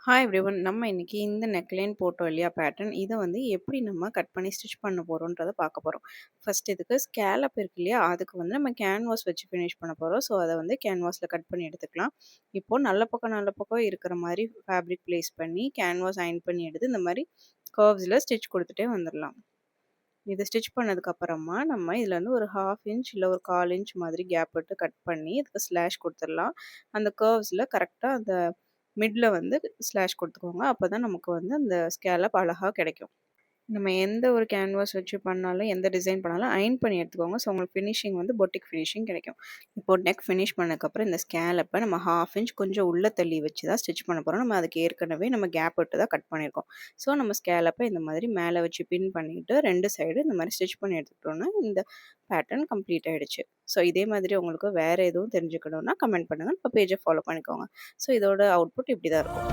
Hi everyone. நம்ம இன்னைக்கு இந்த நெக்லைன் போட்டோம் இல்லையா பேட்டர்ன். இத வந்து எப்படி நம்ம கட் பண்ணி ஸ்டிச் பண்ண போறோம்ன்றத பார்க்க போறோம். ஃபர்ஸ்ட் இதுக்கு ஸ்கேலப் இருக்கு இல்லையா? அதுக்கு வந்து நம்ம கேன்வாஸ் வச்சு ஃபினிஷ் பண்ண போறோம். ஸோ, அத வந்து கேன்வாஸ்ல கட் பண்ணி எடுத்துக்கலாம். இப்போ நல்ல பக்கம் இருக்கிற மாரி ஃபேப்ரிக் பிளேஸ் பண்ணி கேன்வாஸ் அயர்ன் பண்ணி எடுத்து இந்த மாரி கர்வ்ஸ்ல ஸ்டிச் குடுத்துட்டே வந்துரலாம். இத ஸ்டிச் பண்ணதுக்கு அப்புறமா நம்ம இதுல இருந்து ஒரு 1/2 இன்ச் இல்ல ஒரு 1/4 இன்ச் மாதிரி கேப் விட்டு கட் பண்ணி இதுக்கு ஸ்லாஷ் குடுத்துரலாம். அந்த கர்வ்ஸ்ல கரெக்ட்டா அந்த மிட்ல வந்து ஸ்லாஷ் குடுத்துக்கோங்க. அப்பதான் நமக்கு வந்து அந்த ஸ்கேலப் அழகா கிடைக்கும். நம்ம எந்த ஒரு கேன்வாஸ் வச்சு பண்ணாலும், எந்த டிசைன் பண்ணாலும் அயர்ன் பண்ணி எடுத்துக்கோங்க. ஸோ, உங்களுக்கு ஃபினிஷிங் வந்து பொட்டிக் ஃபினிஷிங் கிடைக்கும். இப்போ நெக் ஃபினிஷ் பண்ணதுக்கப்புறம் இந்த ஸ்கேலப்ப நம்ம 1/2 இன்ச் கொஞ்சம் உள்ள தள்ளி வச்சு தான் ஸ்டிச் பண்ண போறோம். நம்ம அதுக்கு ஏற்கனவே நம்ம கேப் விட்டு தான் கட் பண்ணியிருக்கோம். ஸோ, நம்ம ஸ்கேலப்ப இந்த மாதிரி மேல வச்சு பின் பண்ணிட்டு 2 சைடு இந்த மாரி ஸ்டிச் பண்ணி எடுத்துக்கிட்டோம்னா, இந்த பேட்டர்ன் கம்ப்ளீட் ஆயிடுச்சு. ஸோ, இதே மாதிரி உங்களுக்கு வேற எதுவும் தெரிஞ்சுக்கணும்னா கமெண்ட் பண்ணுங்க. நம்ம பேஜ ஃபாலோ பண்ணிக்கோங்க. ஸோ, இதோட அவுட்புட் இப்படி தான் இருக்கும்.